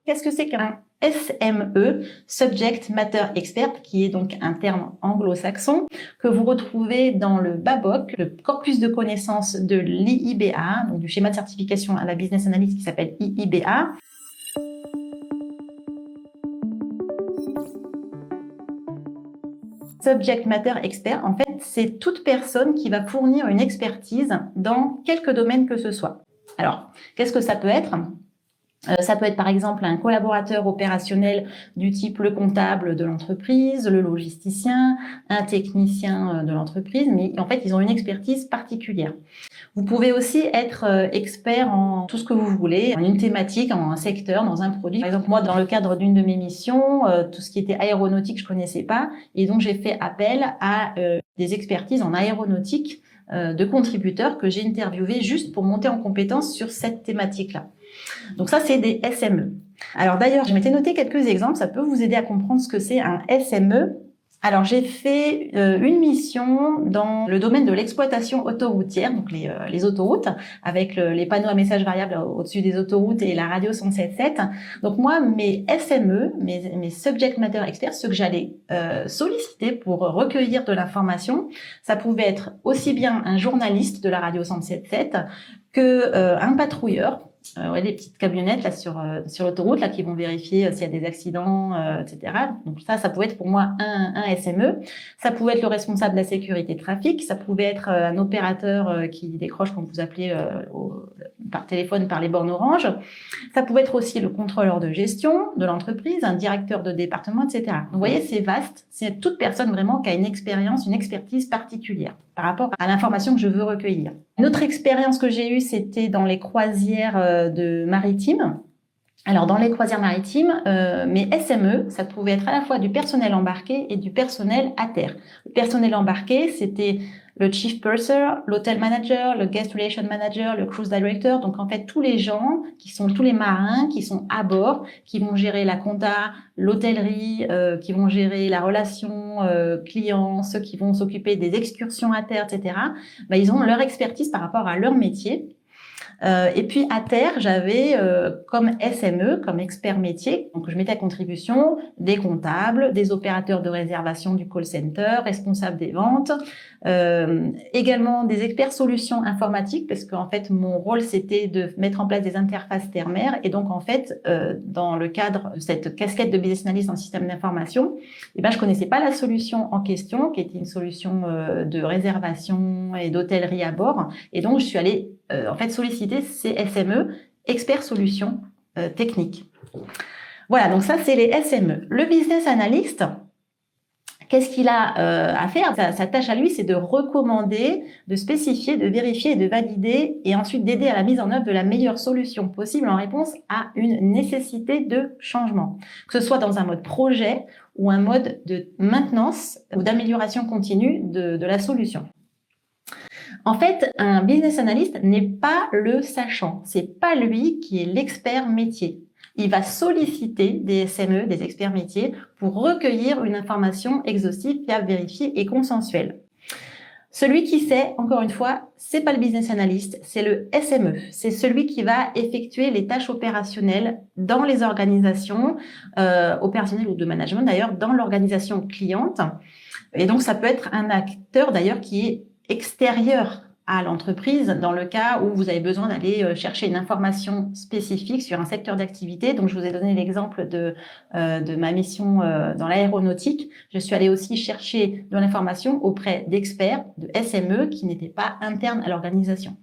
Qu'est-ce que c'est qu'un SME, Subject Matter Expert, qui est donc un terme anglo-saxon que vous retrouvez dans le BABOC, le corpus de connaissances de l'IIBA, donc du schéma de certification à la business analyst qui s'appelle IIBA. Subject Matter Expert, en fait, c'est toute personne qui va fournir une expertise dans quelque domaine que ce soit. Alors, qu'est-ce que ça peut être ? Ça peut être par exemple un collaborateur opérationnel du type le comptable de l'entreprise, le logisticien, un technicien de l'entreprise, mais en fait, ils ont une expertise particulière. Vous pouvez aussi être expert en tout ce que vous voulez, en une thématique, en un secteur, dans un produit. Par exemple, moi, dans le cadre d'une de mes missions, tout ce qui était aéronautique, je connaissais pas, et donc j'ai fait appel à des expertises en aéronautique de contributeurs que j'ai interviewés juste pour monter en compétence sur cette thématique-là. Donc ça, c'est des SME. Alors d'ailleurs, je m'étais noté quelques exemples, ça peut vous aider à comprendre ce que c'est un SME. Alors j'ai fait une mission dans le domaine de l'exploitation autoroutière, donc les autoroutes, avec les panneaux à messages variables au-dessus des autoroutes et la radio 107.7. Donc moi, mes SME, mes Subject Matter Experts, ceux que j'allais solliciter pour recueillir de l'information, ça pouvait être aussi bien un journaliste de la radio 107.7 que un patrouilleur. Les petites camionnettes là sur l'autoroute là qui vont vérifier s'il y a des accidents, etc. Donc ça pouvait être pour moi un SME. Ça pouvait être le responsable de la sécurité trafic. Ça pouvait être un opérateur qui décroche quand vous appelez par téléphone par les bornes Orange. Ça pouvait être aussi le contrôleur de gestion de l'entreprise, un directeur de département, etc. Donc, vous voyez, c'est vaste. C'est toute personne vraiment qui a une expérience, une expertise particulière par rapport à l'information que je veux recueillir. Une autre expérience que j'ai eue, c'était dans les croisières de maritimes. Alors, dans les croisières maritimes, mes SME, ça pouvait être à la fois du personnel embarqué et du personnel à terre. Le personnel embarqué, c'était le chief purser, l'hotel manager, le guest relation manager, le cruise director. Donc, en fait, tous les gens qui sont tous les marins qui sont à bord, qui vont gérer la compta, l'hôtellerie, qui vont gérer la relation client, ceux qui vont s'occuper des excursions à terre, etc. Ben, ils ont leur expertise par rapport à leur métier. Et puis à terre, j'avais comme SME, comme expert métier, donc je mettais à contribution des comptables, des opérateurs de réservation du call center, responsables des ventes, également des experts solutions informatiques, parce qu'en fait mon rôle c'était de mettre en place des interfaces terre-mer, et donc en fait dans le cadre de cette casquette de business analyst en système d'information, eh ben je connaissais pas la solution en question, qui était une solution de réservation et d'hôtellerie à bord, et donc je suis allée en fait solliciter ces SME, experts solutions techniques. Voilà, donc ça c'est les SME. Le business analyst, qu'est-ce qu'il a à faire ? Sa tâche à lui, c'est de recommander, de spécifier, de vérifier et de valider, et ensuite d'aider à la mise en œuvre de la meilleure solution possible en réponse à une nécessité de changement, que ce soit dans un mode projet ou un mode de maintenance ou d'amélioration continue de la solution. En fait, un business analyst n'est pas le sachant. C'est pas lui qui est l'expert métier. Il va solliciter des SME, des experts métiers, pour recueillir une information exhaustive, fiable, vérifiée et consensuelle. Celui qui sait, encore une fois, c'est pas le business analyst, c'est le SME. C'est celui qui va effectuer les tâches opérationnelles dans les organisations, opérationnelles ou de management d'ailleurs, dans l'organisation cliente. Et donc, ça peut être un acteur d'ailleurs qui est extérieur à l'entreprise dans le cas où vous avez besoin d'aller chercher une information spécifique sur un secteur d'activité. Donc, je vous ai donné l'exemple de ma mission dans l'aéronautique. Je suis allée aussi chercher de l'information auprès d'experts, de SME qui n'étaient pas internes à l'organisation.